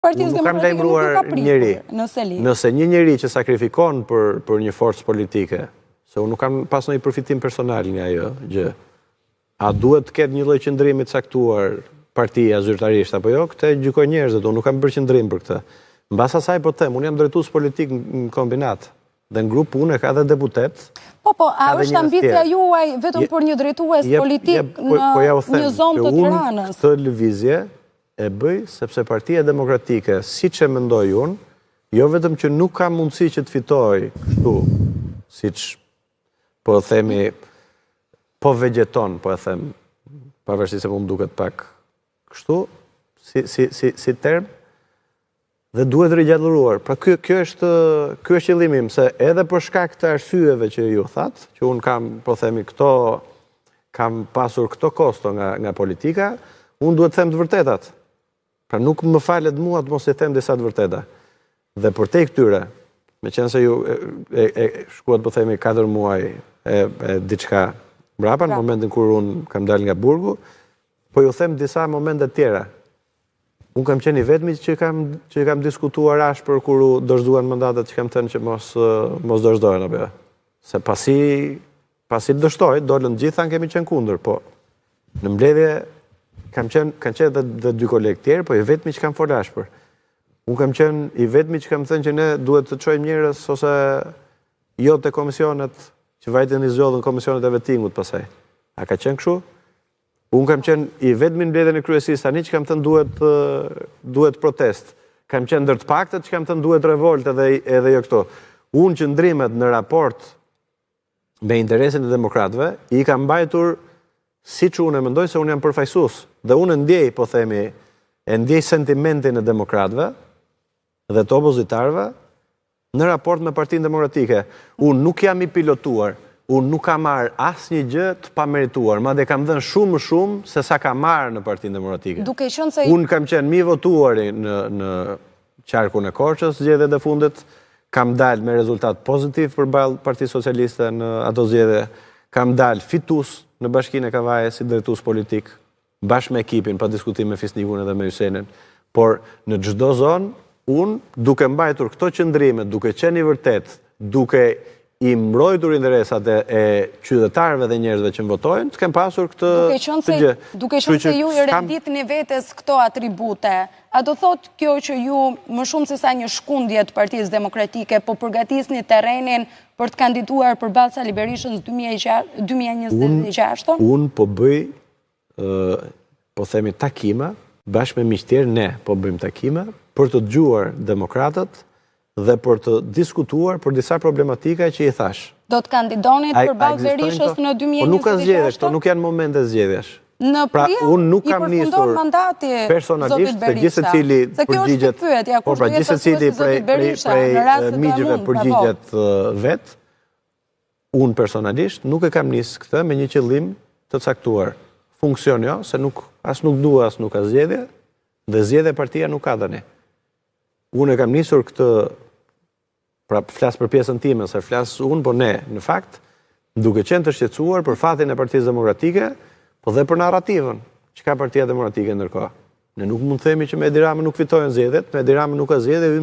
Partijës Demokratike nuk ju ka pritur, nëse një njeri që sakrifikon për një forcë politike, se unë nuk kam pas një përfitim personal nga ajo gjë, a duhet të ketë një lloj qëndrimi të caktuar partia zyrtarisht apo jo, këtë gjykoj njerëzit, unë nuk kam bërë qëndrim për këtë. Mbas asaj po them, unë jam drejtues politik në kombinat, dhe në grup unë ka dhe deputet. Po, a është ambicia juaj vetëm për një drejtues politik në një zonë të Tiranës? Këtë lëvizje e bëj sepse Partia Demokratike, siç e mendoj unë, jo vetëm që nuk ka mundësi që të fitoj kështu, siç po themi, po vegjeton, po e them, pavarësisht se më duket pak kështu, si term, dhe duhet rigjallëruar. Pra ky është qëllimi im, se edhe për shkak të arsyeve që ju thatë, që unë kam, po themi, kam pasur këto kosto nga politika, unë duhet të them të vërtetat. Pra nuk më falet mua të mos i them disa të vërteta. Dhe për te këtyre, me qenë se ju shkuat, po themi, 4 muaj e diçka mbrapa, në momentin kur unë kam dalë nga burgu, po ju them disa momentet tjera. Unë kam qenë i vetmi që kam diskutuar ashpër kur u dorëzuan mandatet që kam thënë që mos dorëzohen apo jo. Se pasi dështoj, dolën gjithë kemi qenë kundër, po në mbledhje kanë qenë dhe 2 kolegë tjerë, po i vetmi që kam folë ashpër. Unë kam qenë i vetmi që kam thënë që ne duhet të çojmë njerëz ose jo te komisionet që vajten i zgjodhën komisionet e vettingut pasaj. A ka qenë kështu? Unë kam qenë i vetmi në mbledhjen e kryesisë tani që kam thënë duhet protest. Kam qenë ndër të paktët që kam thënë duhet revolt edhe jo këto. Unë qëndrimet në raport me interesin e demokratëve i kam mbajtur siç unë e mendoj se unë jam përfaqësues. Dhe unë ndjej, po themi, ndjej sentimentin e demokratëve dhe të opozitarëve në raport me Partinë Demokratike. Unë nuk jam i pilotuar. Unë nuk kam marrë asnjë gjë të pamerituar, madje kam dhënë shumë më shumë se sa kam marrë në Partinë Demokratike. Unë kam qenë mi votuari në qarkun e Korçës, zgjedhjet e fundit, kam dalë me rezultat pozitiv përballë Partisë Socialiste në ato zgjedhje, kam dalë fitues në Bashkinë e Kavajës si drejtues politik, bashkë me ekipin, pa diskutim me Fisnikun edhe me Hysenin, por në çdo zonë, unë duke mbajtur këto qëndrime, duke qenë i vërtet, duke i mbrojtur interesat e qytetarëve dhe njerëzve që më votojnë, të kem pasur këtë gjë. Duke qenë se ju i renditni vetes këto atribute, a do thotë kjo që ju më shumë se sa një shkundje të Partisë Demokratike, po përgatisni terrenin për të kandiduar përballë Sali Berishës 2026? Unë po bëj, po themi takime, bashkë me miq tjerë, ne po bëjmë takime për të dëgjuar demokratët dhe për të diskutuar për disa problematika që i thash. Do të kandidonit përballë Berishës në 2026? Po nuk ka zgjedhje, këto nuk janë momente zgjedhjesh. Në prill i përfundon mandati personalisht se gjithsecili përgjigjet, po pra gjithsecili prej miqve përgjigjet vet. Unë personalisht nuk e kam nisë këtë me një qëllim të caktuar. Funksion jo, se as nuk dua, as nuk ka zgjedhje, dhe zgjedhje partia nuk ka tani. Unë e kam nisur këtë, pra flas për pjesën time, se flas unë, po ne, në fakt, duke qenë të shqetësuar për fatin e Partisë Demokratike, po dhe për narrativën që ka Partia Demokratike ndërkohë. Ne nuk mund të themi që me Edi Rama nuk fitojnë zgjedhjet, me Edi Rama nuk ka zgjedhje,